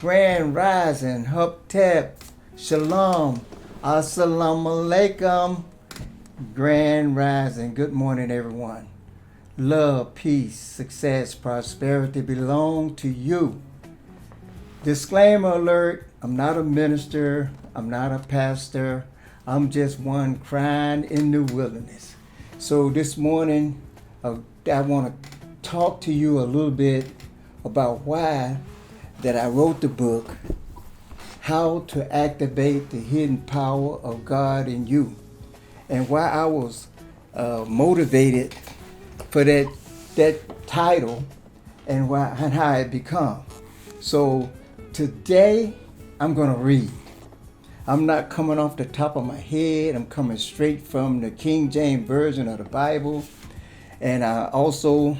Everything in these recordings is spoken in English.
Grand Rising, Huptep, Shalom, Assalamu Alaikum, Grand Rising. Good morning, everyone. Love, peace, success, prosperity belong to you. Disclaimer alert, I'm not a minister, I'm not a pastor, I'm just one crying in the wilderness. So this morning, I want to talk to you a little bit about why that I wrote the book, How to Activate the Hidden Power of God in You, and why I was motivated for that title and how it become. So today I'm going to read. I'm not coming off the top of my head. I'm coming straight from the King James Version of the Bible, and I also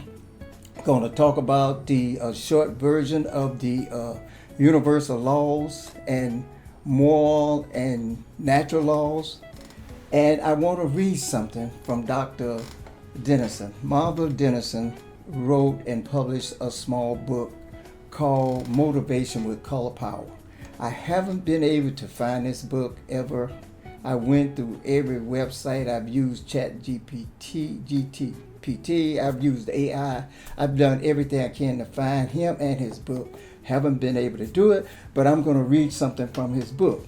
going to talk about the short version of the universal laws and moral and natural laws. And I want to read something from Dr. Denison. Marvel Denison wrote and published a small book called Motivation with Color Power. I haven't been able to find this book ever. I went through every website. I've used ChatGPT, I've used AI. I've done everything I can to find him and his book. Haven't been able to do it, but I'm going to read something from his book.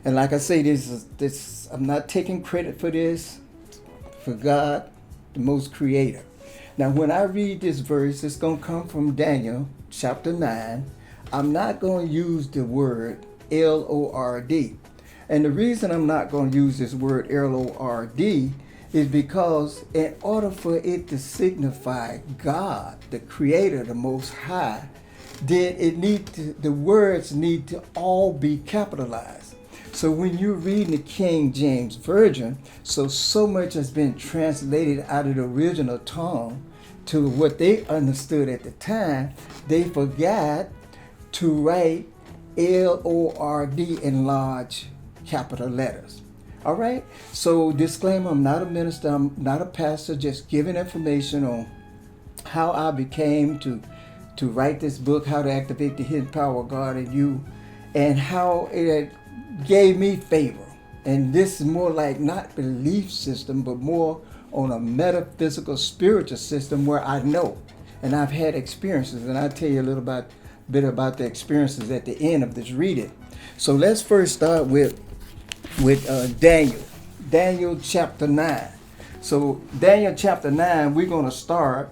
And like I say, this I'm not taking credit for this, for God, the most creator. Now, when I read this verse, it's going to come from Daniel chapter 9. I'm not going to use the word Lord. And the reason I'm not going to use this word Lord is because in order for it to signify God, the creator, the most high, then the words need to all be capitalized. So when you're reading the King James Version, so much has been translated out of the original tongue to what they understood at the time, they forgot to write Lord in large capital letters. All right. So disclaimer, I'm not a minister, I'm not a pastor, just giving information on how I became to write this book, How to Activate the Hidden Power of God in You, and how it gave me favor. And this is more like not belief system, but more on a metaphysical spiritual system where I know and I've had experiences, and I'll tell you a little bit about the experiences at the end of this reading. So let's first start with Daniel chapter 9. So Daniel chapter 9, we're going to start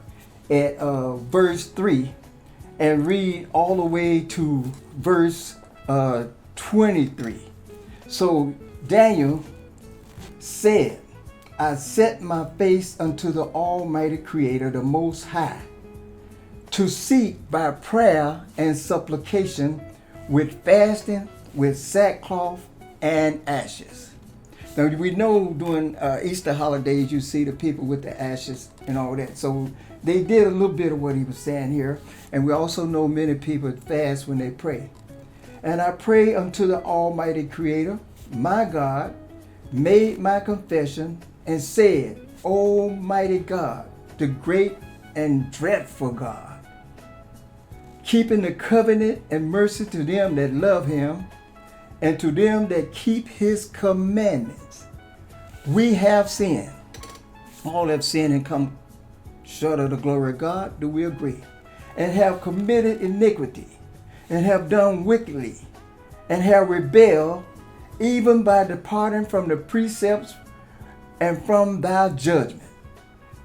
at verse 3 and read all the way to verse 23. So Daniel said, I set my face unto the Almighty Creator, the Most High, to seek by prayer and supplication with fasting, with sackcloth and ashes. Now we know during Easter holidays you see the people with the ashes and all that. So they did a little bit of what he was saying here. And we also know many people fast when they pray. And I pray unto the Almighty Creator, my God, made my confession and said, Almighty God, the great and dreadful God, keeping the covenant and mercy to them that love him, and to them that keep his commandments. We have sinned. All have sinned and come short of the glory of God. Do we agree? And have committed iniquity, and have done wickedly, and have rebelled, even by departing from the precepts and from thy judgment.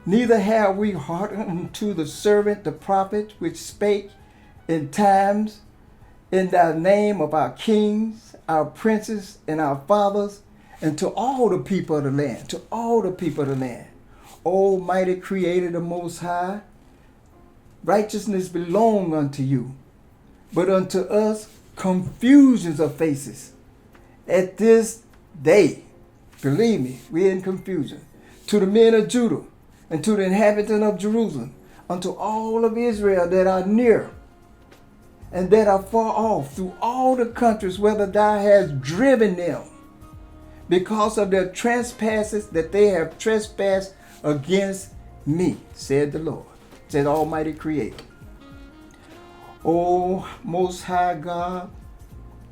Neither have we hearkened unto the servant, the prophet, which spake in times in the name of our kings, our princes, and our fathers, and to all the people of the land, to all the people of the land. Almighty Creator, the Most High, righteousness belong unto you, but unto us confusions of faces. At this day, believe me, we're in confusion. To the men of Judah, and to the inhabitants of Jerusalem, unto all of Israel that are near, and that are far off, through all the countries whether thou hast driven them, because of their trespasses that they have trespassed against me, said the Lord, said Almighty Creator. O Most High God,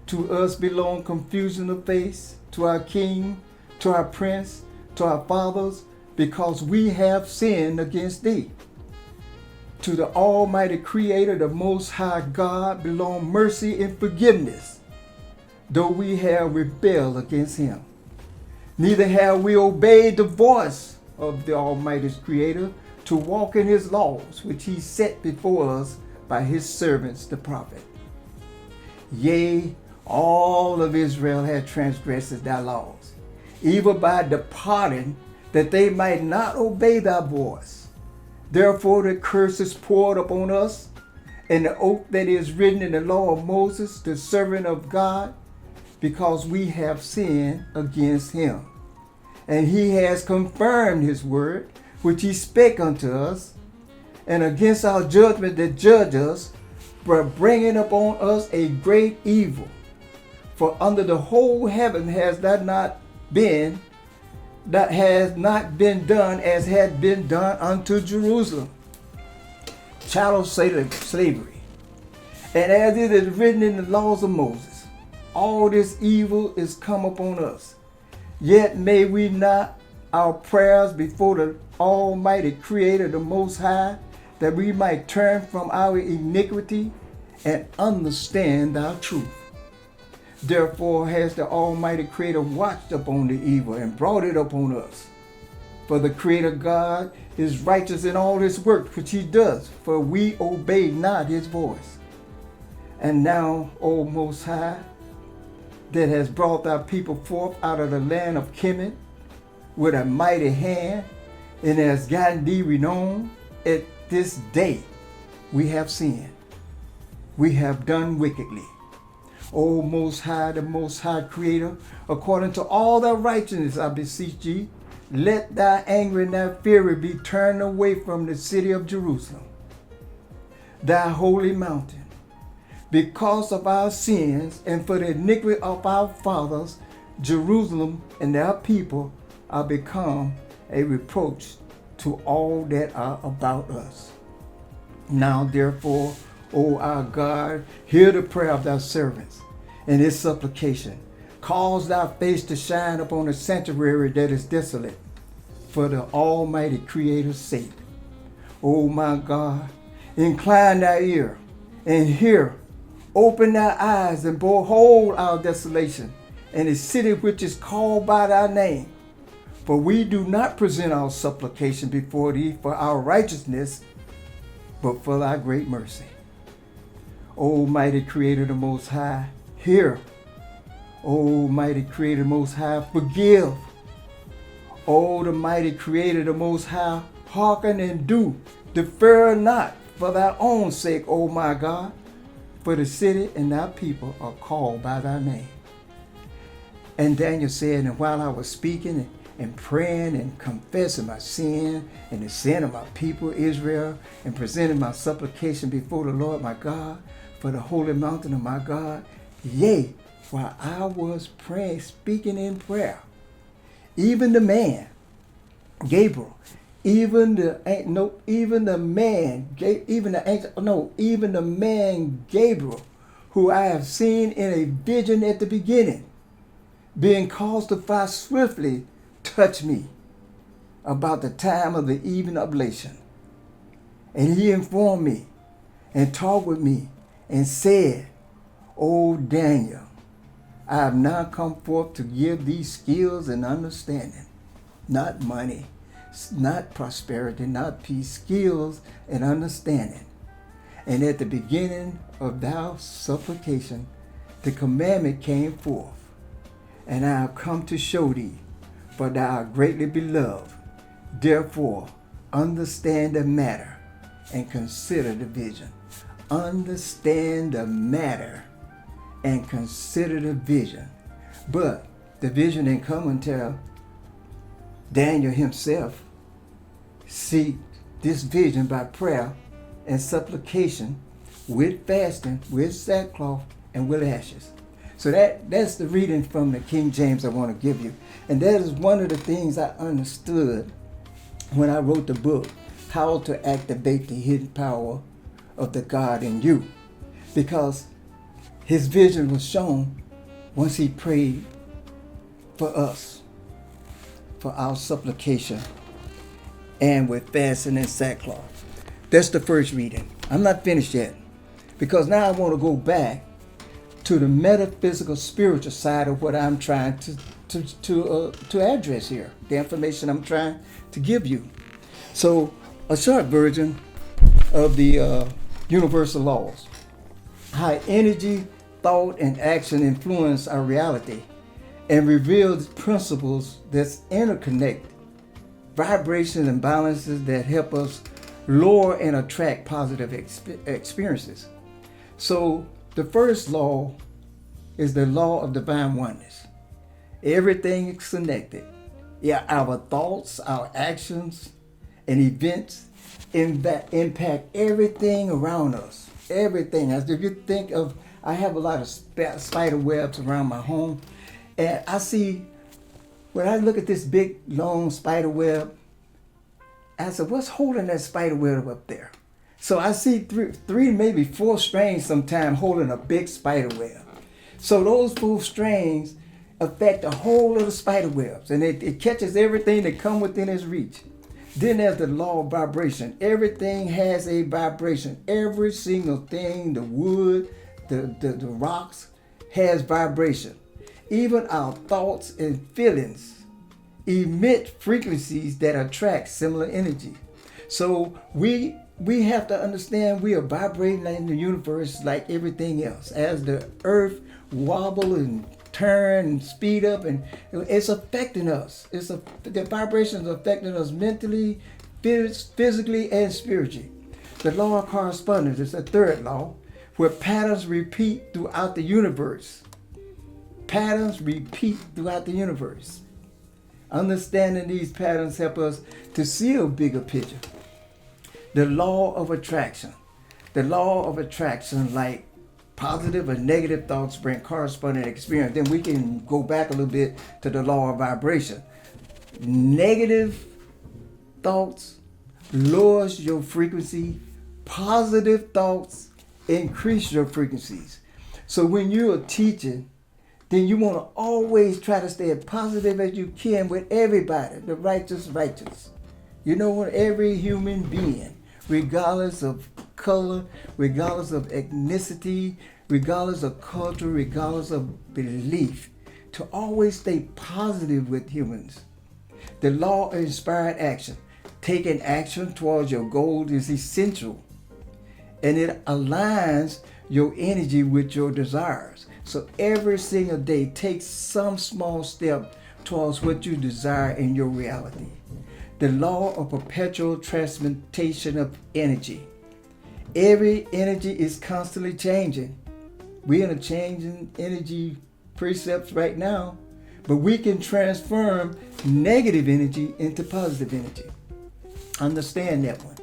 to us belong confusion of face, to our King, to our Prince, to our fathers, because we have sinned against thee. To the Almighty Creator, the Most High God, belong mercy and forgiveness, though we have rebelled against him. Neither have we obeyed the voice of the Almighty Creator to walk in his laws, which he set before us by his servants, the prophet. Yea, all of Israel had transgressed thy laws, even by departing, that they might not obey thy voice. Therefore the curse is poured upon us, and the oath that is written in the law of Moses, the servant of God, because we have sinned against him. And he has confirmed his word, which he spake unto us, and against our judgment that judge us, for bringing upon us a great evil. For under the whole heaven has that not been done as had been done unto Jerusalem, chattel slavery. And as it is written in the laws of Moses, all this evil is come upon us. Yet may we not our prayers before the Almighty Creator, the Most High, that we might turn from our iniquity and understand our truth. Therefore has the Almighty Creator watched upon the evil and brought it upon us. For the Creator God is righteous in all his work which he does, for we obey not his voice. And now, O Most High, that has brought thy people forth out of the land of Kemet with a mighty hand, and has gotten thee renowned, at this day we have sinned. We have done wickedly. O Most High, the Most High Creator, according to all thy righteousness, I beseech thee, let thy anger and thy fury be turned away from the city of Jerusalem, thy holy mountain. Because of our sins and for the iniquity of our fathers, Jerusalem and their people are become a reproach to all that are about us. Now therefore, O our God, hear the prayer of thy servants and his supplication. Cause thy face to shine upon the sanctuary that is desolate, for the Almighty Creator's sake. O my God, incline thy ear and hear. Open thy eyes and behold our desolation, and the city which is called by thy name. For we do not present our supplication before thee for our righteousness, but for thy great mercy. O mighty Creator, the Most High, hear. O mighty Creator, Most High, forgive. O the mighty Creator, the Most High, hearken and do. Defer not for thy own sake, O my God, for the city and thy people are called by thy name. And Daniel said, and while I was speaking and praying and confessing my sin and the sin of my people Israel, and presenting my supplication before the Lord my God for the holy mountain of my God, yea, while I was praying, speaking in prayer, even the man Gabriel, even the man Gabriel, who I have seen in a vision at the beginning, being caused to fly swiftly, touched me about the time of the evening oblation. And he informed me and talked with me and said, O Daniel, I have now come forth to give thee skills and understanding, not money, not prosperity, not peace, skills and understanding. And at the beginning of thy supplication, the commandment came forth. And I have come to show thee, for thou art greatly beloved. Therefore, understand the matter and consider the vision. Understand the matter and consider the vision. But the vision didn't come until Daniel himself seeked this vision by prayer and supplication, with fasting, with sackcloth, and with ashes. So that's the reading from the King James I want to give you. And that is one of the things I understood when I wrote the book, How to Activate the Hidden Power of the God in You. because his vision was shown once he prayed for us, for our supplication, and with fasting and sackcloth. That's the first reading. I'm not finished yet, because now I want to go back to the metaphysical, spiritual side of what I'm trying to address here, the information I'm trying to give you. So, a short version of the universal laws. How energy, thought, and action influence our reality and reveal principles that's interconnect, vibrations and balances that help us lower and attract positive experiences. So the first law is the law of divine oneness. Everything is connected. Yeah, our thoughts, our actions, and events impact everything around us. Everything. As if you think of, I have a lot of spider webs around my home, and I see, when I look at this big, long spider web, I said, what's holding that spider web up there? So I see three, maybe four strands sometimes holding a big spider web. So those 4 strands affect the whole of the spider webs, and it catches everything that come within its reach. Then there's the law of vibration. Everything has a vibration. Every single thing, the wood, the rocks, has vibration. Even our thoughts and feelings emit frequencies that attract similar energy. So we have to understand we are vibrating in the universe like everything else. As the earth wobble and turn and speed up, and it's affecting us. The vibrations are affecting us mentally, physically, and spiritually. The law of correspondence is the third law, where patterns repeat throughout the universe. Patterns repeat throughout the universe. Understanding these patterns help us to see a bigger picture. The law of attraction. The law of attraction, like positive or negative thoughts bring corresponding experience. Then we can go back a little bit to the law of vibration. Negative thoughts lowers your frequency. Positive thoughts increase your frequencies. So when you're teaching, then you want to always try to stay as positive as you can with everybody, the righteous. You know what? Every human being, regardless of color, regardless of ethnicity, regardless of culture, regardless of belief, to always stay positive with humans. The law of inspired action. Taking action towards your goal is essential, and it aligns your energy with your desires. So every single day, take some small step towards what you desire in your reality. The law of perpetual transmutation of energy. Every energy is constantly changing. We're in a changing energy precepts right now, but we can transform negative energy into positive energy. Understand that one.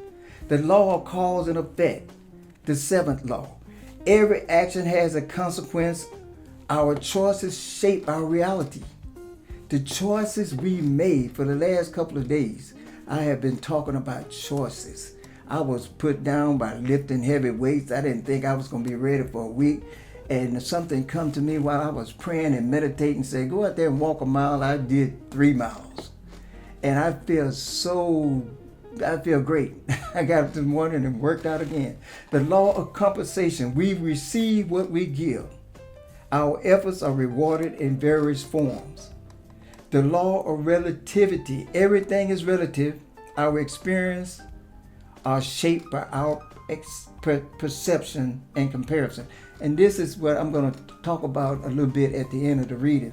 The law of cause and effect. The 7th law. Every action has a consequence. Our choices shape our reality. The choices we made for the last couple of days, I have been talking about choices. I was put down by lifting heavy weights. I didn't think I was going to be ready for a week. And something come to me while I was praying and meditating, said, go out there and walk a mile. I did 3 miles. And I feel great. I got up this morning and worked out again. The law of compensation. We receive what we give. Our efforts are rewarded in various forms. The law of relativity. Everything is relative. Our experience are shaped by our perception and comparison. And this is what I'm going to talk about a little bit at the end of the reading.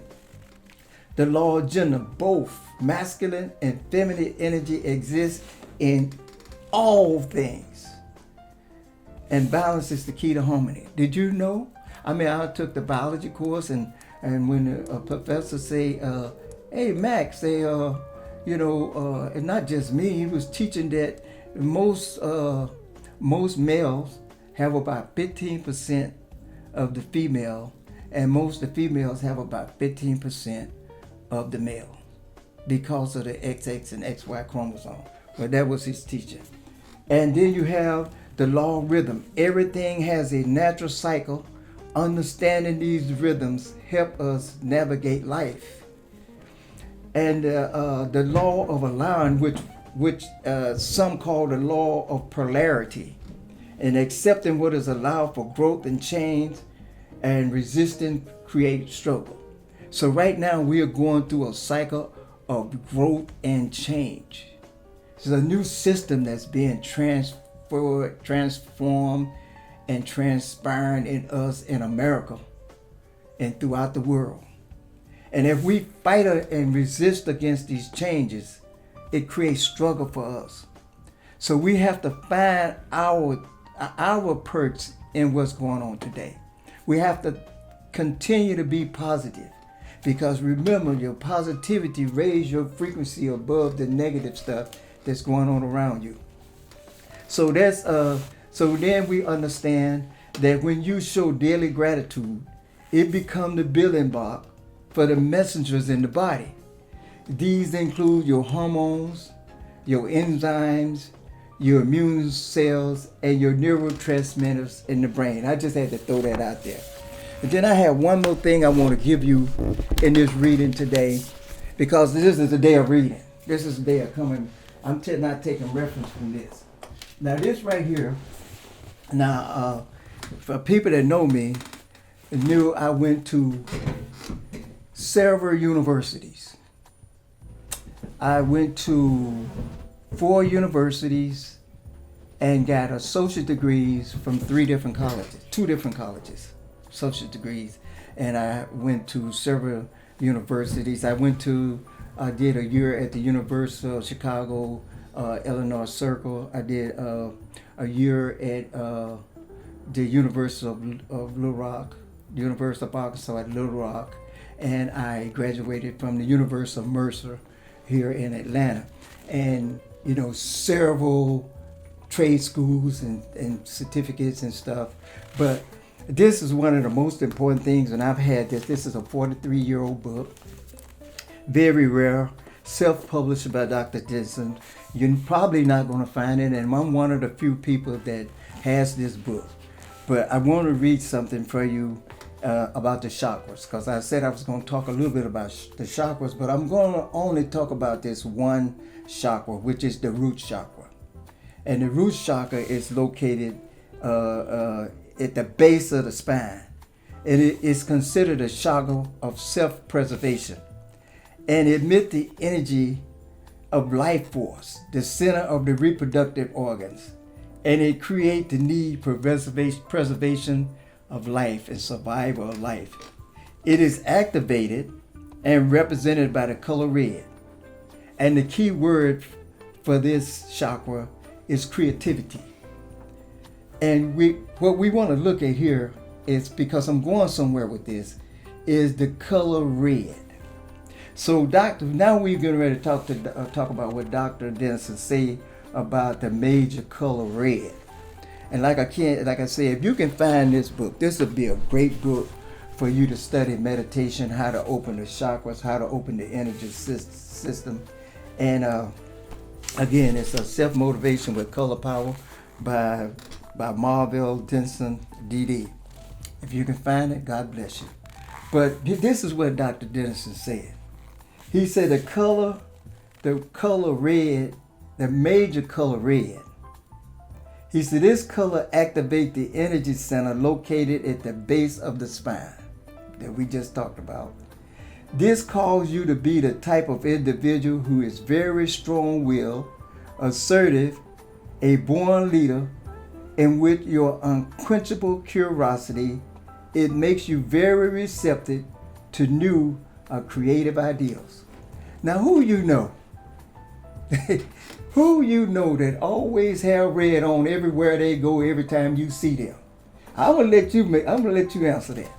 The law of gender. Both masculine and feminine energy exists in all things. And balance is the key to harmony. Did you know? I mean, I took the biology course, and when a professor say, hey, Max, and not just me, he was teaching that most males have about 15% of the female, and most of the females have about 15% of the male because of the XX and XY chromosome. But that was his teaching. And then you have the law of rhythm. Everything has a natural cycle. Understanding these rhythms help us navigate life. And the law of allowing, which some call the law of polarity, and accepting what is allowed for growth and change, and resisting create struggle. So right now we are going through a cycle of growth and change. It's a new system that's being transformed, and transpiring in us in America and throughout the world. And if we fight and resist against these changes, it creates struggle for us. So we have to find our perch in what's going on today. We have to continue to be positive, because remember, your positivity raises your frequency above the negative stuff that's going on around you. So so then we understand that when you show daily gratitude, it becomes the building block for the messengers in the body. These include your hormones, your enzymes, your immune cells, and your neurotransmitters in the brain. I just had to throw that out there. And then I have one more thing I want to give you in this reading today, because this is a day of reading. This is a day of coming. I'm not taking reference from this. Now this right here, for people that know me, knew I went to several universities. I went to 4 universities and got associate degrees from 2 different colleges, associate degrees. And I went to several universities. I did a year at the University of Chicago, Illinois Circle. I did a year at the University of Little Rock, University of Arkansas at Little Rock, and I graduated from the University of Mercer here in Atlanta. And several trade schools and certificates and stuff. But this is one of the most important things, and I've had this. This is a 43-year-old book, very rare, self-published by Dr. Denson. You're probably not going to find it, and I'm one of the few people that has this book. But I want to read something for you about the chakras, because I said I was going to talk a little bit about the chakras, but I'm going to only talk about this one chakra, which is the root chakra. And the root chakra is located at the base of the spine. And it is considered a chakra of self-preservation, and emit the energy of life force, the center of the reproductive organs. And it creates the need for preservation of life and survival of life. It is activated and represented by the color red. And the key word for this chakra is creativity. And what we want to look at here is, because I'm going somewhere with this, is the color red. So now we're getting ready to talk about what Dr. Denson say about the major color red. And like I say, if you can find this book, this would be a great book for you to study meditation, how to open the chakras, how to open the energy system. And again, it's a self-motivation with color power by Marvell Denson, D.D. If you can find it, God bless you. But this is what Dr. Denson said. He said the color red, the major color red. He said this color activates the energy center located at the base of the spine that we just talked about. This calls you to be the type of individual who is very strong-willed, assertive, a born leader, and with your unquenchable curiosity, it makes you very receptive to new creative ideals. Now, who you know that always have red on everywhere they go, every time you see them? I'm gonna let you answer that.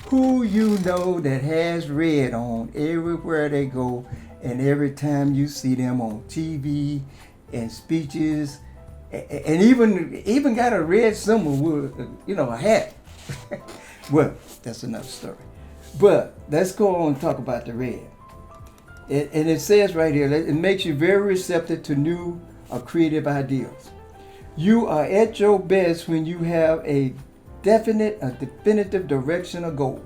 Who you know that has red on everywhere they go, and every time you see them on TV and speeches, and even got a red symbol with a hat. Well, that's another story. But let's go on and talk about the red. And it says right here, it makes you very receptive to new or creative ideals. You are at your best when you have a definitive direction or goal.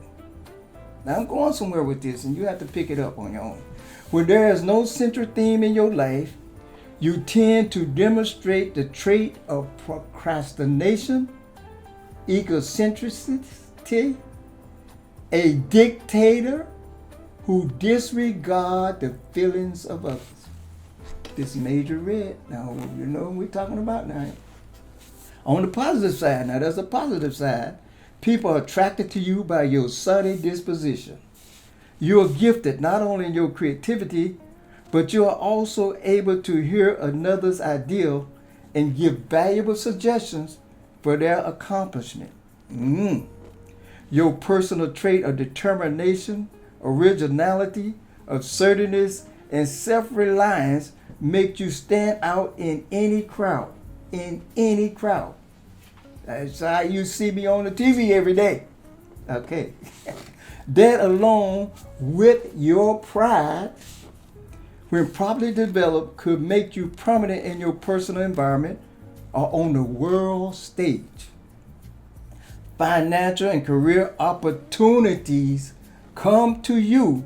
Now I'm going somewhere with this, and you have to pick it up on your own. When there is no central theme in your life, you tend to demonstrate the trait of procrastination, egocentricity, a dictator who disregard the feelings of others. This major red. Now, you know what we're talking about now. On the positive side, now there's a positive side. People are attracted to you by your sunny disposition. You are gifted not only in your creativity, but you are also able to hear another's ideal and give valuable suggestions for their accomplishment. Your personal trait of determination, originality, assertiveness, and self-reliance make you stand out in any crowd. In any crowd. That's how you see me on the TV every day. Okay. That along with your pride, when properly developed, could make you prominent in your personal environment or on the world stage. Financial and career opportunities come to you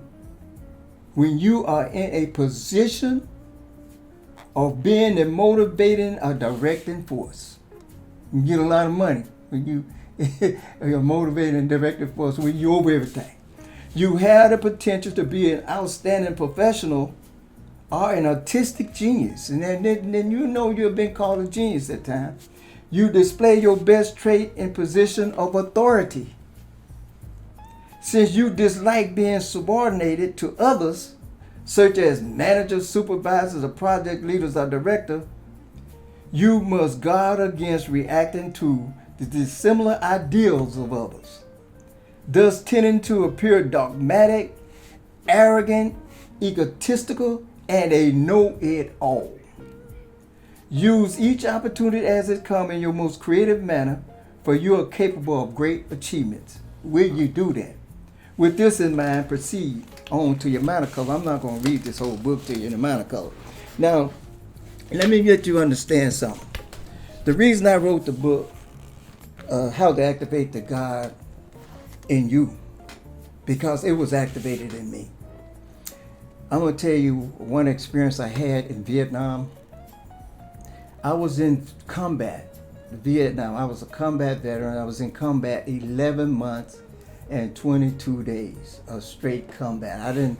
when you are in a position of being the motivating or directing force. You get a lot of money when you are a motivating and directing force, when you're over everything. You have the potential to be an outstanding professional or an artistic genius. And then you know you've been called a genius at times. You display your best trait in position of authority. Since you dislike being subordinated to others, such as managers, supervisors, or project leaders or director, you must guard against reacting to the dissimilar ideals of others, thus tending to appear dogmatic, arrogant, egotistical, and a know-it-all. Use each opportunity as it comes in your most creative manner, for you are capable of great achievements. Will you do that? With this in mind, proceed on to your minor color. I'm not going to read this whole book to you in the minor color. Now, let me get you to understand something. The reason I wrote the book, How to Activate the God in You, because it was activated in me. I'm going to tell you one experience I had in Vietnam. I was in combat, Vietnam. I was a combat veteran. I was in combat 11 months and 22 days of straight combat.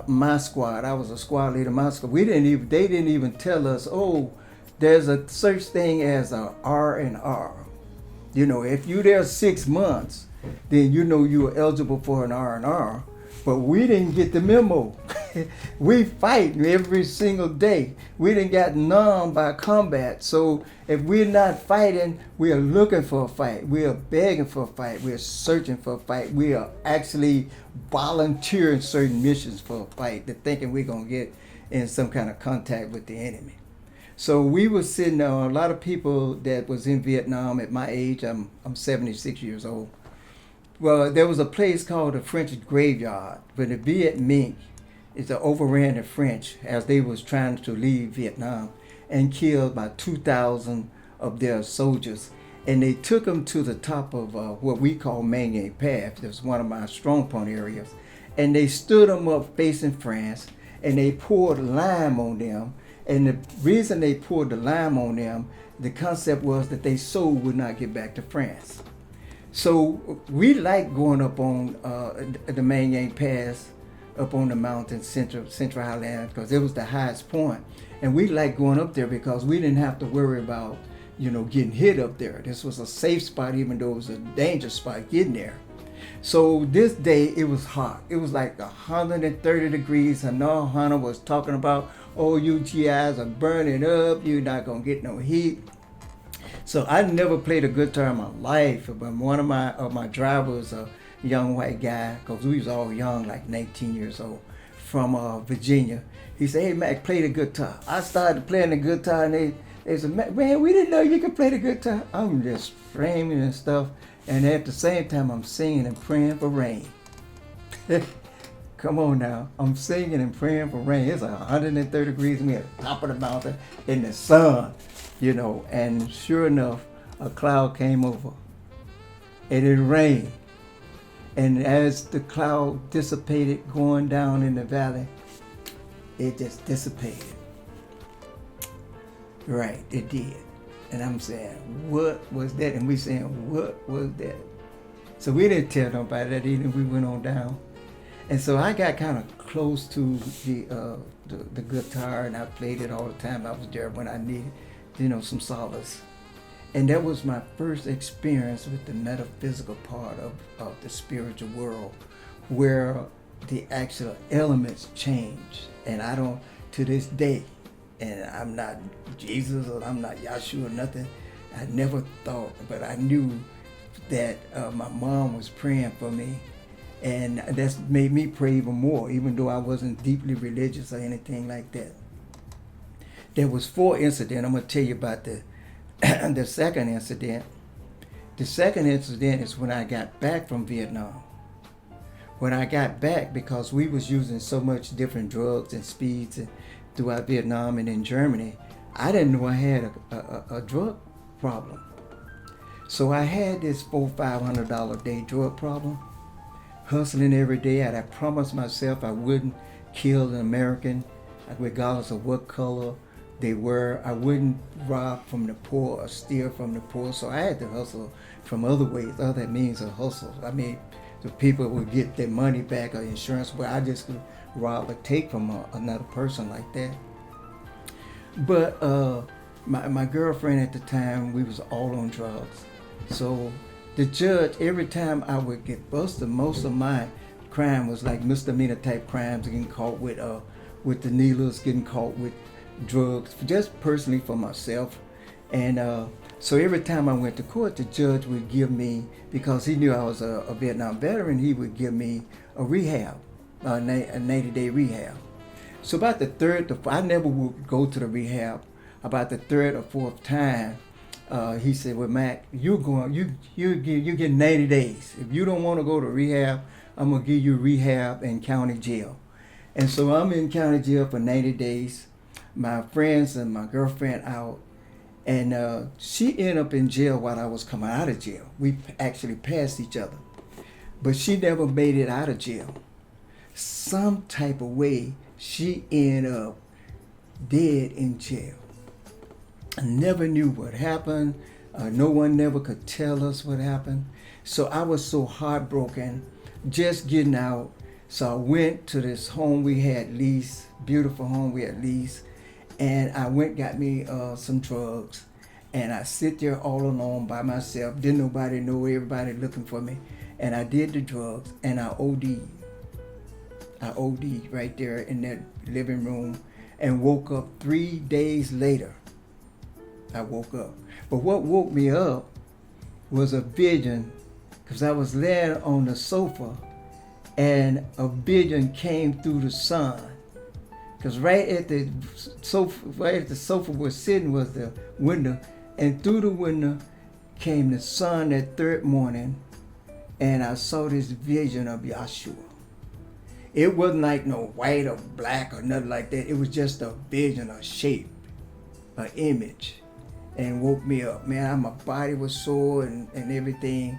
My squad, I was a squad leader. My squad, they didn't even tell us, oh, there's a such thing as a R&R. You know, if you're there 6 months, then you know you are eligible for an R&R. But we didn't get the memo. We fight every single day. We didn't get numb by combat. So if we're not fighting, we are looking for a fight. We are begging for a fight. We are searching for a fight. We are actually volunteering certain missions for a fight. They're thinking we're going to get in some kind of contact with the enemy. So we were sitting there, a lot of people that was in Vietnam at my age, I'm 76 years old. Well, there was a place called the French Graveyard, where the Viet Minh overran the French as they was trying to leave Vietnam and killed about 2,000 of their soldiers. And they took them to the top of what we call Mang Ye Path. That's one of my strong point areas. And they stood them up facing France, and they poured lime on them. And the reason they poured the lime on them, the concept was that their soul would not get back to France. So we like going up on the Mang Ye Pass, up on the mountain, Central Highland, because it was the highest point. And we like going up there because we didn't have to worry about, getting hit up there. This was a safe spot, even though it was a dangerous spot getting there. So this day, it was hot. It was like 130 degrees. And now Hunter was talking about, oh, you GIs are burning up. You're not going to get no heat. So I never played a guitar in my life, but one of my drivers, a young white guy, because we was all young, like 19 years old, from Virginia. He said, hey, Mac, play the guitar. I started playing the guitar, and they said, man, we didn't know you could play the guitar. I'm just framing and stuff, and at the same time, I'm singing and praying for rain. Come on now, I'm singing and praying for rain. It's 130 degrees, we at the top of the mountain in the sun. and sure enough, a cloud came over and it rained. And as the cloud dissipated going down in the valley, it just dissipated. Right, it did. And I'm saying, what was that? And we saying, what was that? So we didn't tell nobody that evening. We went on down. And so I got kind of close to the guitar, and I played it all the time. I was there when I needed, some solace. And that was my first experience with the metaphysical part of the spiritual world, where the actual elements change. And I don't, to this day, and I'm not Jesus or I'm not Yahshua or nothing, I never thought, but I knew that my mom was praying for me. And that's made me pray even more, even though I wasn't deeply religious or anything like that. There was 4 incidents. I'm going to tell you about the second incident. The second incident is when I got back from Vietnam. When I got back, because we was using so much different drugs and speeds throughout Vietnam and in Germany, I didn't know I had a drug problem. So I had this $400-500 a day drug problem, hustling every day. I had promised myself I wouldn't kill an American, regardless of what color they were. I wouldn't rob from the poor or steal from the poor. So I had to hustle from other ways, other means of hustle. I mean, the people would get their money back or insurance, but I just could rob or take from another person like that. But my girlfriend at the time, we was all on drugs. So the judge, every time I would get busted, most of my crime was like misdemeanor type crimes, getting caught with the needles, getting caught with drugs, just personally for myself. And so every time I went to court, the judge would give me, because he knew I was a Vietnam veteran, he would give me a rehab, a 90-day rehab. So about the third, I never would go to the rehab. About the third or fourth time, he said, "Well, Mac, you get 90 days. If you don't want to go to rehab, I'm gonna give you rehab in county jail." And so I'm in county jail for 90 days. My friends and my girlfriend out, and she ended up in jail while I was coming out of jail. We actually passed each other, but she never made it out of jail. Some type of way, she ended up dead in jail. I never knew what happened. No one never could tell us what happened. So I was so heartbroken just getting out. So I went to this home we had leased, beautiful home we had leased, and I went got me some drugs. And I sit there all alone by myself. Didn't nobody know, everybody looking for me. And I did the drugs, and I OD'd. I OD'd right there in that living room and woke up 3 days later. I woke up. But what woke me up was a vision, because I was laying on the sofa and a vision came through the sun. Because right at the sofa was sitting was the window, and through the window came the sun that third morning, and I saw this vision of Yahshua. It wasn't like no white or black or nothing like that. It was just a vision, a shape, an image, and woke me up. Man, my body was sore and everything.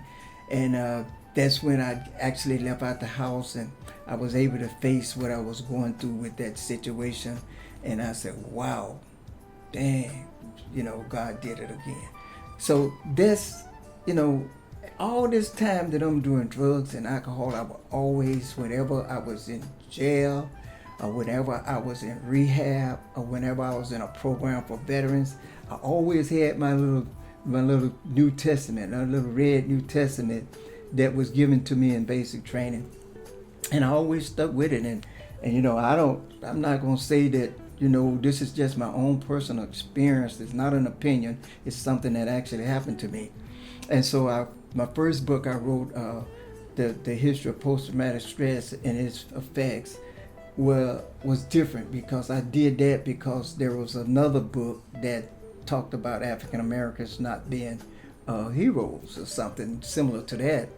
And that's when I actually left out the house, and I was able to face what I was going through with that situation. And I said, wow, dang, God did it again. So this, all this time that I'm doing drugs and alcohol, I would always, whenever I was in jail, or whenever I was in rehab, or whenever I was in a program for veterans, I always had my little New Testament, a little red New Testament that was given to me in basic training. And I always stuck with it. And I'm not going to say that, this is just my own personal experience. It's not an opinion. It's something that actually happened to me. And so my first book I wrote, the history of post-traumatic stress and its effects, was different, because I did that because there was another book that talked about African Americans not being heroes or something similar to that.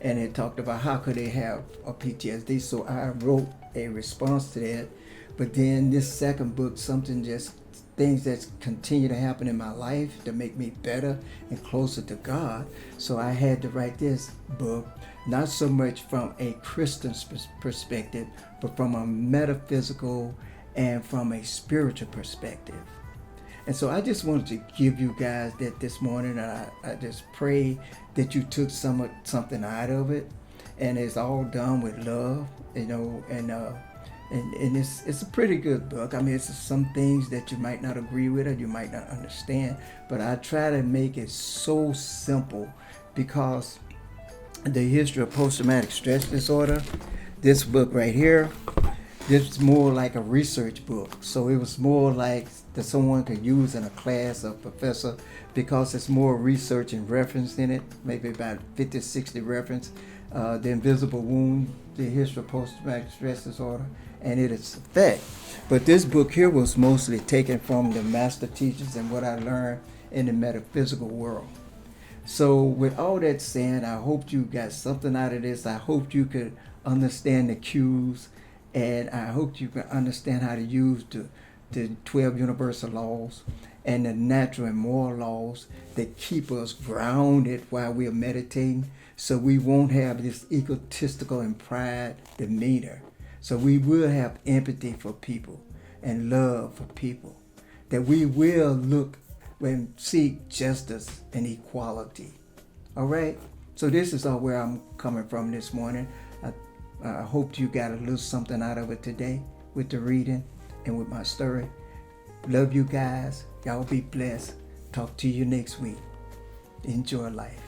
And it talked about how could they have a PTSD. So I wrote a response to that. But then this second book, something just things that continue to happen in my life to make me better and closer to God. So I had to write this book, not so much from a Christian perspective, but from a metaphysical and from a spiritual perspective. And so I just wanted to give you guys that this morning. I just pray that you took something out of it, and it's all done with love, and it's a pretty good book. I mean, it's some things that you might not agree with or you might not understand, but I try to make it so simple, because the history of post-traumatic stress disorder, this book right here, this is more like a research book. So it was more like that someone could use in a class or professor, because it's more research and reference in it, maybe about 50, 60 reference. The Invisible Wound, the history of post-traumatic stress disorder, and its effect. But this book here was mostly taken from the master teachers and what I learned in the metaphysical world. So with all that said, I hope you got something out of this. I hope you could understand the cues, and I hope you can understand how to use the 12 universal laws and the natural and moral laws that keep us grounded while we are meditating, so we won't have this egotistical and pride demeanor. So we will have empathy for people and love for people, that we will look and seek justice and equality. All right? So this is where I'm coming from this morning. I hope you got a little something out of it today with the reading and with my story. Love you guys. Y'all be blessed. Talk to you next week. Enjoy life.